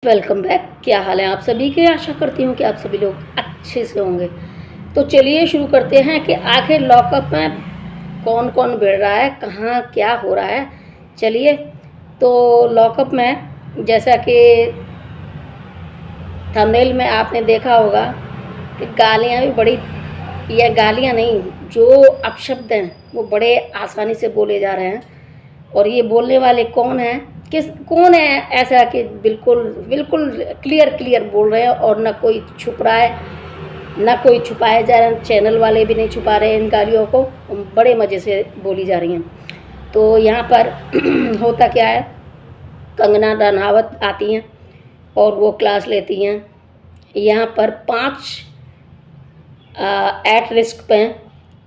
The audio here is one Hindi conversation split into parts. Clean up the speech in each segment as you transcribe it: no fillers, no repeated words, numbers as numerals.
Welcome back. क्या हाल है आप सभी के? आशा करती हूँ कि आप सभी लोग अच्छे से होंगे। तो चलिए शुरू करते हैं कि आखिर लॉकअप में कौन कौन भिड़ रहा है, कहाँ क्या हो रहा है। चलिए, तो लॉकअप में जैसा कि थंबनेल में आपने देखा होगा कि गालियाँ भी बड़ी, या गालियाँ नहीं, जो अपशब्द हैं वो बड़े आसानी से बोले जा रहे हैं। और ये बोलने वाले कौन हैं, कौन है ऐसा कि बिल्कुल बिल्कुल क्लियर बोल रहे हैं और ना कोई छुप रहा है, ना कोई छुपाया जा रहा है। चैनल वाले भी नहीं छुपा रहे हैं इन गालियों को, बड़े मज़े से बोली जा रही हैं। तो यहाँ पर होता क्या है, कंगना रनावत आती हैं और वो क्लास लेती हैं। यहाँ पर 5 एट रिस्क पे हैं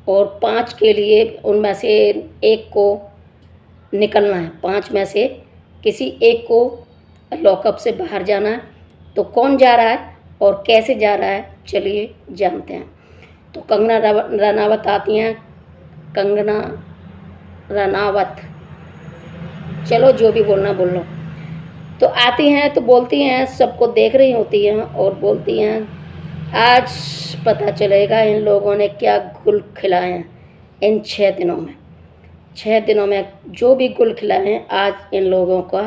और 5 के लिए उनमें से एक को निकलना है। 5 में से किसी एक को लॉकअप से बाहर जाना है। तो कौन जा रहा है और कैसे जा रहा है, चलिए जानते हैं। तो कंगना रनावत आती हैं। कंगना रनावत, चलो जो भी बोलना बोल लो। तो आती हैं तो बोलती हैं, सबको देख रही होती हैं और बोलती हैं, आज पता चलेगा इन लोगों ने क्या गुल खिलाए हैं इन 6 दिनों में। 6 दिनों में जो भी गुल खिलाए हैं आज इन लोगों का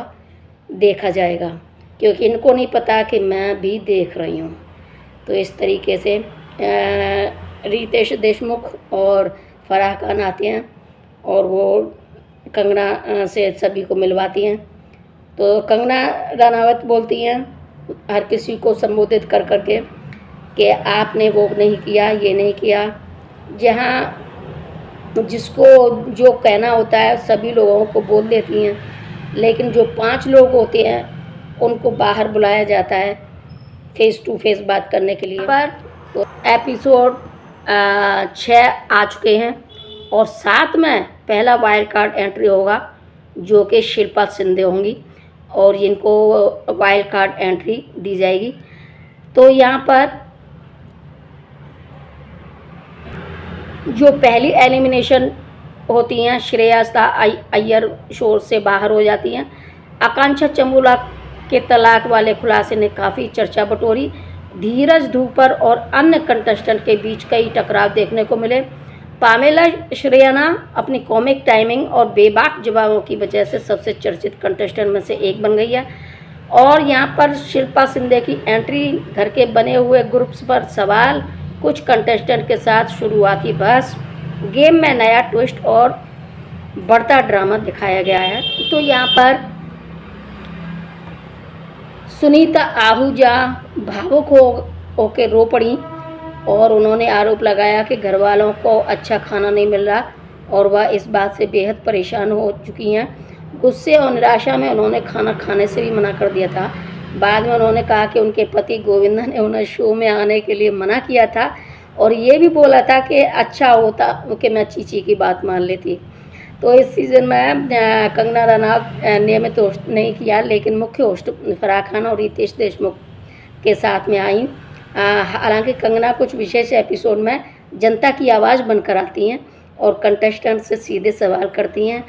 देखा जाएगा, क्योंकि इनको नहीं पता कि मैं भी देख रही हूँ। तो इस तरीके से रितेश देशमुख और फराह खान आते हैं और वो कंगना से सभी को मिलवाती हैं। तो कंगना रनावत बोलती हैं हर किसी को संबोधित कर करके कि आपने वो नहीं किया, ये नहीं किया। जहाँ जिसको जो कहना होता है सभी लोगों को बोल देती हैं, लेकिन जो 5 लोग होते हैं उनको बाहर बुलाया जाता है फेस टू फेस बात करने के लिए। पर तो एपिसोड 6 आ चुके हैं और 7 में पहला वाइल्ड कार्ड एंट्री होगा जो कि शिल्पा शिंदे होंगी और जिनको वाइल्ड कार्ड एंट्री दी जाएगी। तो यहाँ पर जो पहली एलिमिनेशन होती हैं, श्रेयस्ता अय्यर शो से बाहर हो जाती हैं। आकांक्षा चंबूला के तलाक वाले खुलासे ने काफ़ी चर्चा बटोरी। धीरज धूपर और अन्य कंटेस्टेंट के बीच कई टकराव देखने को मिले। पामेला श्रेयाना अपनी कॉमिक टाइमिंग और बेबाक जवाबों की वजह से सबसे चर्चित कंटेस्टेंट में से एक बन गई है। और यहाँ पर शिल्पा शिंदे की एंट्री, घर के बने हुए ग्रुप्स पर सवाल, कुछ कंटेस्टेंट के साथ शुरुआती बहस, गेम में नया ट्विस्ट और बढ़ता ड्रामा दिखाया गया है। तो यहाँ पर सुनीता आहूजा भावुक होकर रो पड़ी और उन्होंने आरोप लगाया कि घर वालों को अच्छा खाना नहीं मिल रहा और वह इस बात से बेहद परेशान हो चुकी हैं। गुस्से और निराशा में उन्होंने खाना खाने से भी मना कर दिया था। बाद में उन्होंने कहा कि उनके पति गोविंदा ने उन्हें शो में आने के लिए मना किया था और ये भी बोला था कि अच्छा होता कि मैं चीची की बात मान लेती। तो इस सीज़न में कंगना रनावत नियमित होस्ट नहीं किया, लेकिन मुख्य होस्ट फराह खान और रितेश देशमुख के साथ में आई। हालांकि कंगना कुछ विशेष एपिसोड में जनता की आवाज़ बनकर आती हैं और कंटेस्टेंट से सीधे सवाल करती हैं।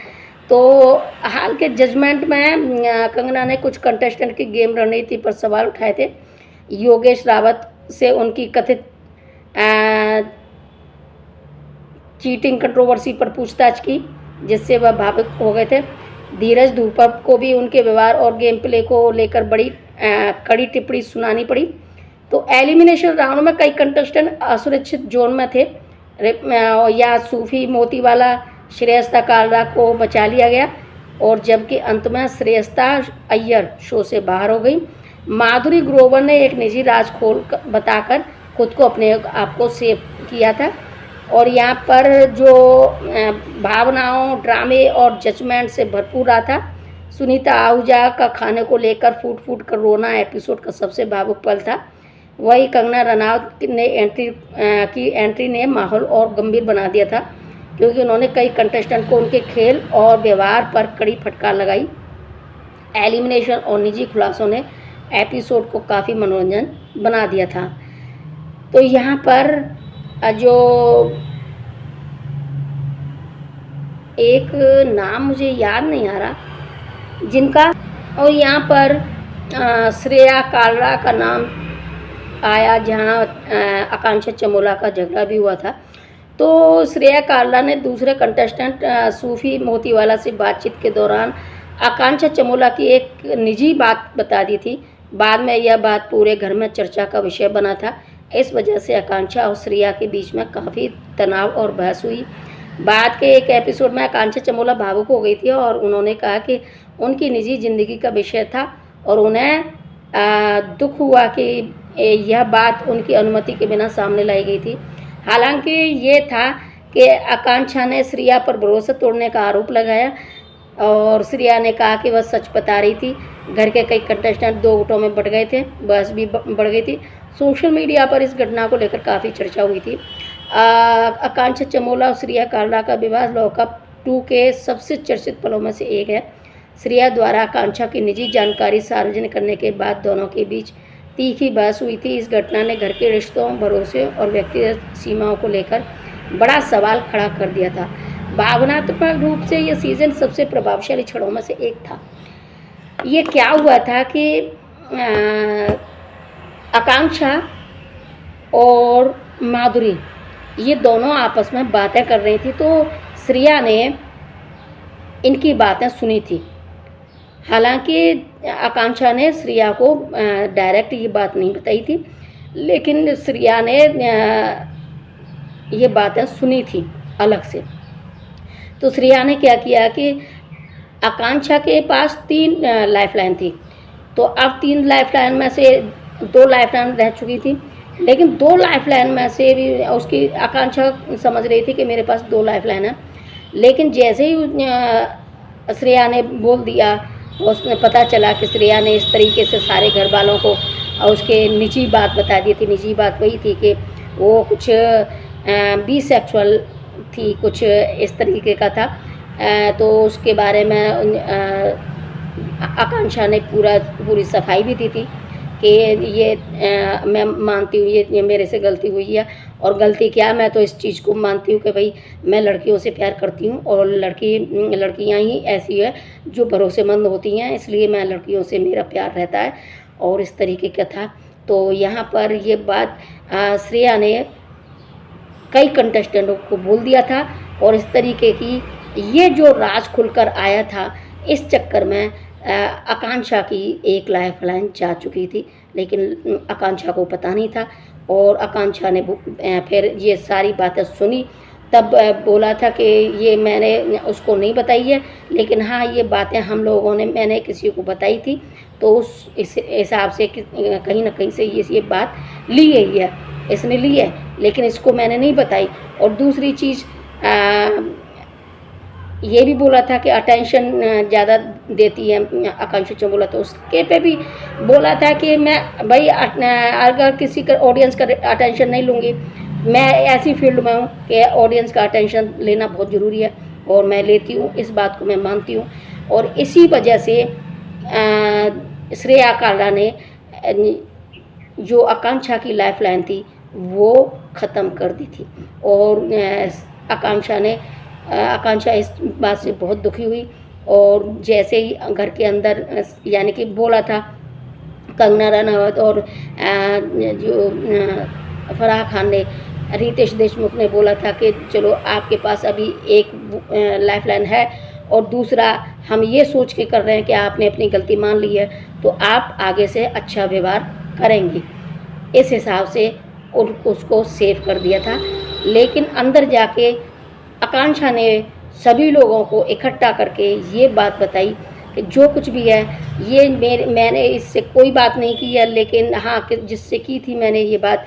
तो हाल के जजमेंट में कंगना ने कुछ कंटेस्टेंट की गेम रणनीति पर सवाल उठाए थे। योगेश रावत से उनकी कथित चीटिंग कंट्रोवर्सी पर पूछताछ की, जिससे वह भावुक हो गए थे। धीरज धूपर को भी उनके व्यवहार और गेम प्ले को लेकर बड़ी कड़ी टिप्पणी सुनानी पड़ी। तो एलिमिनेशन राउंड में कई कंटेस्टेंट असुरक्षित जोन में थे। या सूफी मोतीवाला श्रेयस्ता कालरा को बचा लिया गया और जबकि अंत में श्रेयस्ता अय्यर शो से बाहर हो गई। माधुरी ग्रोवर ने एक निजी राज खोल बताकर खुद को अपने आप को सेव किया था। और यहाँ पर जो भावनाओं, ड्रामे और जजमेंट से भरपूर रहा था। सुनीता आहूजा का खाने को लेकर फूट कर रोना एपिसोड का सबसे भावुक पल था। वही कंगना रनावत ने एंट्री ने माहौल और गंभीर बना दिया था, क्योंकि उन्होंने कई कंटेस्टेंट को उनके खेल और व्यवहार पर कड़ी फटकार लगाई। एलिमिनेशन और निजी खुलासों ने एपिसोड को काफ़ी मनोरंजन बना दिया था। तो यहाँ पर जो एक नाम मुझे याद नहीं आ रहा जिनका, और यहाँ पर श्रेया कालरा का नाम आया, जहाँ आकांक्षा चमोला का झगड़ा भी हुआ था। तो श्रेया कालरा ने दूसरे कंटेस्टेंट सूफी मोतीवाला से बातचीत के दौरान आकांक्षा चमोला की एक निजी बात बता दी थी। बाद में यह बात पूरे घर में चर्चा का विषय बना था। इस वजह से आकांक्षा और श्रेया के बीच में काफ़ी तनाव और बहस हुई। बाद के एक एपिसोड में आकांक्षा चमोला भावुक हो गई थी और उन्होंने कहा कि उनकी निजी ज़िंदगी का विषय था और उन्हें दुख हुआ कि यह बात उनकी अनुमति के बिना सामने लाई गई थी। हालांकि ये था कि आकांक्षा ने श्रेया पर भरोसा तोड़ने का आरोप लगाया और श्रेया ने कहा कि वह सच बता रही थी। घर के कई कंटेस्टेंट दो गुटों में बट गए थे, बहस भी बढ़ गई थी। सोशल मीडिया पर इस घटना को लेकर काफ़ी चर्चा हुई थी। आकांक्षा चमोला और श्रेया कालरा का विवाद लॉकअप 2 के सबसे चर्चित पलों में से एक है। श्रेया द्वारा आकांक्षा की निजी जानकारी सार्वजनिक करने के बाद दोनों के बीच तीखी बहस हुई थी। इस घटना ने घर के रिश्तों, भरोसे और व्यक्तिगत सीमाओं को लेकर बड़ा सवाल खड़ा कर दिया था। भावनात्मक रूप से यह सीज़न सबसे प्रभावशाली क्षणों में से एक था। ये क्या हुआ था कि आकांक्षा और माधुरी ये दोनों आपस में बातें कर रही थी, तो श्रेया ने इनकी बातें सुनी थी। हालांकि आकांक्षा ने श्रेया को डायरेक्ट ये बात नहीं बताई थी, लेकिन श्रेया ने ये बातें सुनी थी अलग से। तो श्रेया ने क्या किया कि आकांक्षा के पास 3 लाइफलाइन थी, तो अब 3 लाइफलाइन में से 2 लाइफलाइन रह चुकी थी, लेकिन 2 लाइफलाइन में से भी उसकी आकांक्षा समझ रही थी कि मेरे पास 2 लाइफलाइन है। लेकिन जैसे ही श्रेया ने बोल दिया, उसने पता चला कि श्रेया ने इस तरीके से सारे घर वालों को उसके निजी बात बता दी थी। निजी बात वही थी कि वो कुछ बीसेक्सुअल थी, कुछ इस तरीके का था। तो उसके बारे में आकांक्षा ने पूरी सफाई भी दी थी कि ये मैं मानती हूँ ये मेरे से गलती हुई है। और गलती क्या, मैं तो इस चीज़ को मानती हूँ कि भाई मैं लड़कियों से प्यार करती हूँ और लड़कियाँ ही ऐसी है जो भरोसेमंद होती हैं, इसलिए मैं लड़कियों से मेरा प्यार रहता है और इस तरीके का था। तो यहाँ पर ये बात श्रेया ने कई कंटेस्टेंटों को बोल दिया था और इस तरीके की ये जो राज खुलकर आया था, इस चक्कर में आकांक्षा की एक लाइफलाइन जा चुकी थी, लेकिन आकांक्षा को पता नहीं था। और आकांक्षा ने फिर ये सारी बातें सुनी, तब बोला था कि ये मैंने उसको नहीं बताई है, लेकिन हाँ ये बातें मैंने किसी को बताई थी, तो उस इस हिसाब से कहीं ना कहीं से ये बात ली गई है, इसने ली है, लेकिन इसको मैंने नहीं बताई। और दूसरी चीज़ ये भी बोला था कि अटेंशन ज़्यादा देती है आकांक्षा चमोला, तो उसके पे भी बोला था कि मैं भाई अगर किसी का ऑडियंस का अटेंशन नहीं लूँगी, मैं ऐसी फील्ड में हूँ कि ऑडियंस का अटेंशन लेना बहुत ज़रूरी है और मैं लेती हूँ, इस बात को मैं मानती हूँ। और इसी वजह से श्रेया कालरा ने जो आकांक्षा की लाइफलाइन थी वो ख़त्म कर दी थी और आकांक्षा इस बात से बहुत दुखी हुई। और जैसे ही घर के अंदर यानी कि बोला था कंगना रनावत और जो फराह खान ने, रितेश देशमुख ने बोला था कि चलो आपके पास अभी एक लाइफलाइन है और दूसरा हम ये सोच के कर रहे हैं कि आपने अपनी गलती मान ली है तो आप आगे से अच्छा व्यवहार करेंगे, इस हिसाब से उसको सेव कर दिया था। लेकिन अंदर जाके आकांक्षा ने सभी लोगों को इकट्ठा करके ये बात बताई कि जो कुछ भी है ये मैंने इससे कोई बात नहीं की है, लेकिन हाँ कि जिससे की थी मैंने ये बात,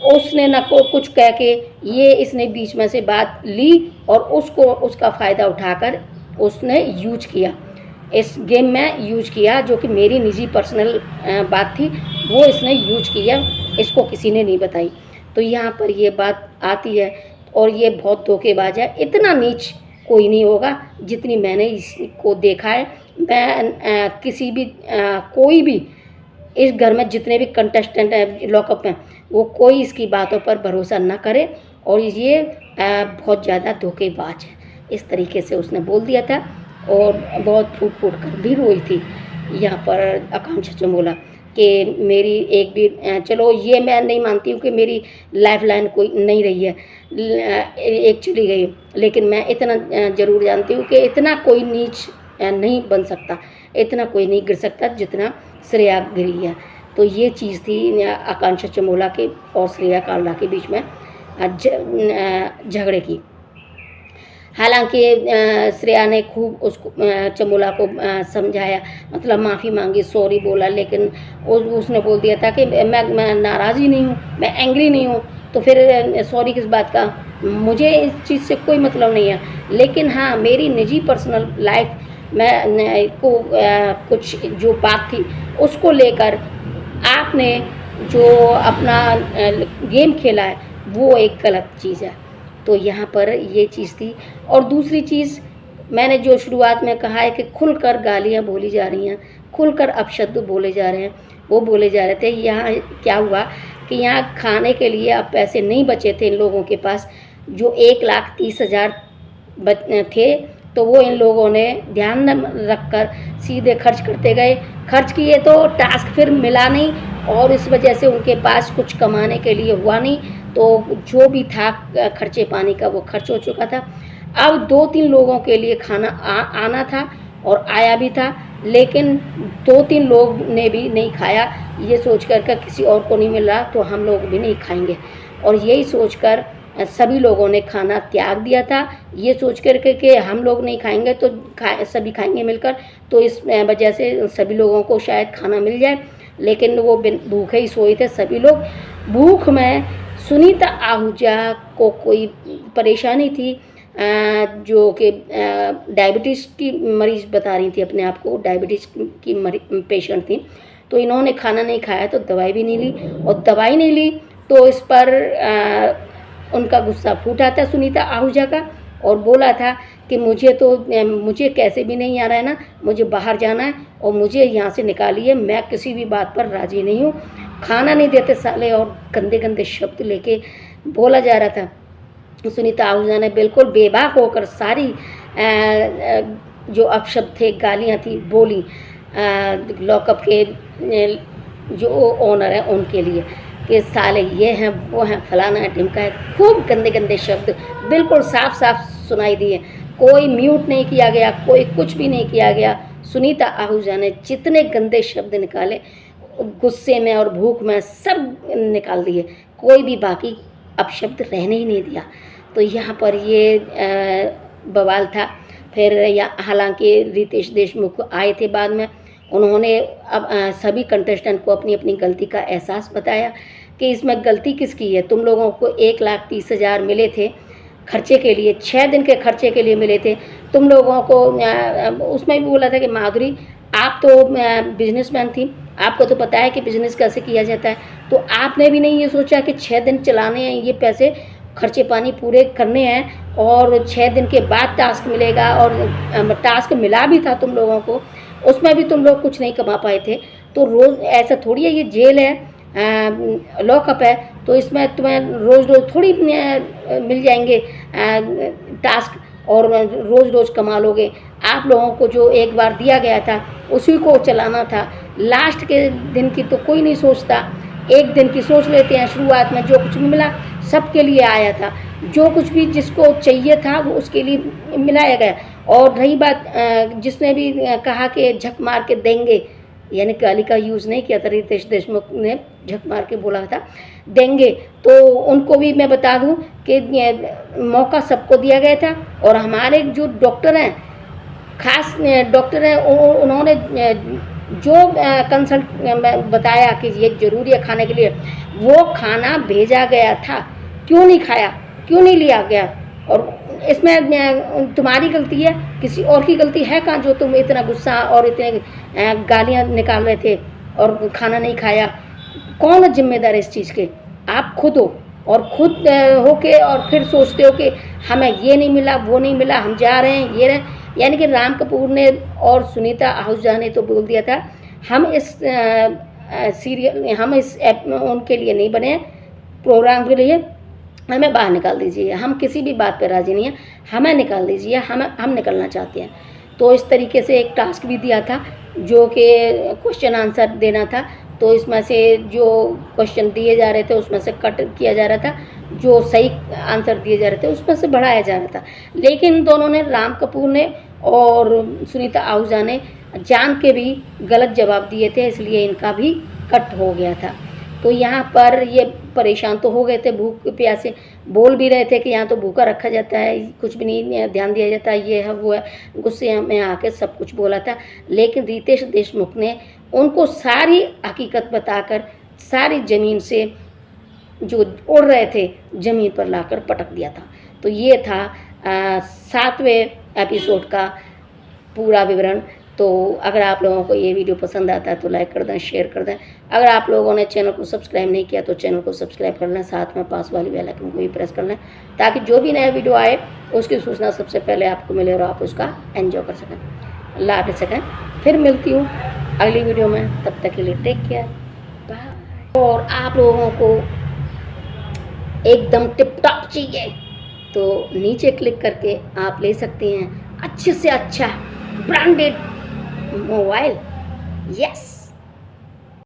उसने ना को कुछ कह के ये इसने बीच में से बात ली और उसका फ़ायदा उठाकर उसने यूज किया, इस गेम में यूज किया, जो कि मेरी निजी पर्सनल बात थी वो इसने यूज किया, इसको किसी ने नहीं बताई। तो यहाँ पर ये बात आती है और ये बहुत धोखेबाज है। इतना नीच कोई नहीं होगा जितनी मैंने इसको देखा है। मैं किसी भी कोई भी इस घर में जितने भी कंटेस्टेंट हैं लॉकअप में, वो कोई इसकी बातों पर भरोसा ना करे और ये बहुत ज़्यादा धोखेबाज है, इस तरीके से उसने बोल दिया था और बहुत फूट फूट कर भी रोई थी। यहाँ पर आकांक्षा चमोला कि मेरी एक भी चलो ये मैं नहीं मानती हूँ कि मेरी लाइफ लाइन कोई नहीं रही है, एक चली गई, लेकिन मैं इतना ज़रूर जानती हूँ कि इतना कोई नीच नहीं बन सकता, इतना कोई नहीं गिर सकता जितना श्रेया गिरी है। तो ये चीज़ थी आकांक्षा चमोला के और श्रेया कांडला के बीच में झगड़े की। हालांकि श्रेया ने खूब उसको चमोला को समझाया, मतलब माफ़ी मांगी, सॉरी बोला, लेकिन उसने बोल दिया था कि मैं नाराज़ ही नहीं हूँ, मैं एंग्री नहीं हूँ, तो फिर सॉरी किस बात का, मुझे इस चीज़ से कोई मतलब नहीं है। लेकिन हाँ, मेरी निजी पर्सनल लाइफ में को कुछ जो बात थी उसको लेकर आपने जो अपना गेम खेला है वो एक गलत चीज़ है। तो यहाँ पर ये चीज़ थी। और दूसरी चीज़ मैंने जो शुरुआत में कहा है कि खुलकर गालियाँ बोली जा रही हैं, खुलकर अपशब्द बोले जा रहे हैं, वो बोले जा रहे थे। यहाँ क्या हुआ कि यहाँ खाने के लिए अब पैसे नहीं बचे थे इन लोगों के पास, जो 1,30,000 थे, तो वो इन लोगों ने ध्यान न रखकर सीधे खर्च करते गए। खर्च किए तो टास्क फिर मिला नहीं, और इस वजह से उनके पास कुछ कमाने के लिए हुआ नहीं, तो जो भी था खर्चे पानी का वो खर्च हो चुका था। अब 2-3 लोगों के लिए खाना आना था और आया भी था, लेकिन 2-3 लोग ने भी नहीं खाया, ये सोच कर किसी और को नहीं मिल रहा तो हम लोग भी नहीं खाएंगे, और यही सोचकर सभी लोगों ने खाना त्याग दिया था, ये सोच कर कि हम लोग नहीं खाएंगे तो सभी खाएंगे मिलकर, तो इस वजह से सभी लोगों को शायद खाना मिल जाए। लेकिन वो भूखे ही सोए थे सभी लोग। भूख में सुनीता आहूजा को कोई परेशानी थी, जो कि डायबिटीज़ की मरीज़ बता रही थी अपने आप को, डायबिटीज़ की पेशेंट थी, तो इन्होंने खाना नहीं खाया तो दवाई भी नहीं ली, और दवाई नहीं ली तो इस पर उनका गुस्सा फूटा था सुनीता आहूजा का, और बोला था कि मुझे कैसे भी नहीं आ रहा है ना, मुझे बाहर जाना है और मुझे यहाँ से निकालिए, मैं किसी भी बात पर राज़ी नहीं हूँ, खाना नहीं देते साले, और गंदे गंदे शब्द लेके बोला जा रहा था। सुनीता आहूजा ने बिल्कुल बेबाक होकर सारी जो अपशब्द थे, गालियाँ थी, बोली लॉकअप के जो ओनर हैं उनके लिए, कि साले ये हैं वो हैं, फलाना है ढिमका है, खूब गंदे गंदे शब्द बिल्कुल साफ साफ सुनाई दिए। कोई म्यूट नहीं किया गया, कोई कुछ भी नहीं किया गया। सुनीता आहूजा ने जितने गंदे शब्द निकाले गुस्से में और भूख में सब निकाल दिए, कोई भी बाकी अपशब्द रहने ही नहीं दिया। तो यहाँ पर ये बवाल था। फिर हालांकि रितेश देशमुख आए थे बाद में, उन्होंने अब सभी कंटेस्टेंट को अपनी अपनी गलती का एहसास बताया कि इसमें गलती किसकी है। तुम लोगों को 1,30,000 मिले थे खर्चे के लिए, 6 दिन के खर्चे के लिए मिले थे तुम लोगों को। उसमें भी बोला था कि माधुरी आप तो बिजनेसमैन थी, आपको तो पता है कि बिज़नेस कैसे किया जाता है, तो आपने भी नहीं ये सोचा कि 6 दिन चलाने हैं, ये पैसे खर्चे पानी पूरे करने हैं, और 6 दिन के बाद टास्क मिलेगा, और टास्क मिला भी था तुम लोगों को, उसमें भी तुम लोग कुछ नहीं कमा पाए थे। तो रोज़ ऐसा थोड़ी है, ये जेल है, लॉकअप है, तो इसमें तुम्हें रोज़ रोज़ थोड़ी मिल जाएंगे टास्क और रोज़ रोज़ कमा लोगे। आप लोगों को जो एक बार दिया गया था उसी को चलाना था। लास्ट के दिन की तो कोई नहीं सोचता, एक दिन की सोच लेते हैं। शुरुआत में जो कुछ भी मिला सबके लिए आया था, जो कुछ भी जिसको चाहिए था वो उसके लिए मिलाया गया। और रही बात जिसने भी कहा कि झक मार के देंगे, यानी गाली का यूज़ नहीं किया था, रितेश देशमुख ने झक मार के बोला था देंगे, तो उनको भी मैं बता दूं कि मौका सबको दिया गया था। और हमारे जो डॉक्टर हैं, खास डॉक्टर हैं, उन्होंने जो कंसल्ट बताया कि ये ज़रूरी है खाने के लिए, वो खाना भेजा गया था, क्यों नहीं खाया, क्यों नहीं लिया गया। और इसमें तुम्हारी गलती है, किसी और की गलती है कहाँ, जो तुम इतना गुस्सा और इतने गालियाँ निकाल रहे थे और खाना नहीं खाया। कौन है जिम्मेदार इस चीज़ के? आप खुद हो, और खुद हो के और फिर सोचते हो कि हमें ये नहीं मिला, वो नहीं मिला, हम जा रहे हैं, ये रहे। यानी कि राम कपूर ने और सुनीता आहूजा ने तो बोल दिया था हम इस सीरियल, हम इस उनके लिए नहीं बने प्रोग्राम के लिए, हमें बाहर निकाल दीजिए, हम किसी भी बात पर राज़ी नहीं हैं, हमें निकाल दीजिए, हम निकलना चाहते हैं। तो इस तरीके से एक टास्क भी दिया था जो कि क्वेश्चन आंसर देना था, तो इसमें से जो क्वेश्चन दिए जा रहे थे उसमें से कट किया जा रहा था, जो सही आंसर दिए जा रहे थे उसमें से बढ़ाया जा रहा था। लेकिन दोनों ने, राम कपूर ने और सुनीता आहूजा ने जान के भी गलत जवाब दिए थे, इसलिए इनका भी कट हो गया था। तो यहाँ पर ये परेशान तो हो गए थे, भूख प्यासे, बोल भी रहे थे कि यहाँ तो भूखा रखा जाता है, कुछ भी नहीं ध्यान दिया जाता, ये है वो है, गुस्से में आके सब कुछ बोला था। लेकिन रितेश देशमुख ने उनको सारी हकीकत बताकर सारी ज़मीन से जो उड़ रहे थे ज़मीन पर लाकर पटक दिया था। तो ये था 7वें एपिसोड का पूरा विवरण। तो अगर आप लोगों को ये वीडियो पसंद आता है तो लाइक कर दें, शेयर कर दें। अगर आप लोगों ने चैनल को सब्सक्राइब नहीं किया तो चैनल को सब्सक्राइब कर लें, साथ में पास वाली बेल आइकन को भी प्रेस कर लें, ताकि जो भी नया वीडियो आए उसकी सूचना सबसे पहले आपको मिले और आप उसका एंजॉय कर सकें, लाभ ले सकें। फिर मिलती हूँ अगली वीडियो में, तब तक के लिए टेक केयर, बाय। और आप लोगों को एकदम टिप टॉप चाहिए तो नीचे क्लिक करके आप ले सकते हैं अच्छे से अच्छा ब्रांडेड मोबाइल। यस।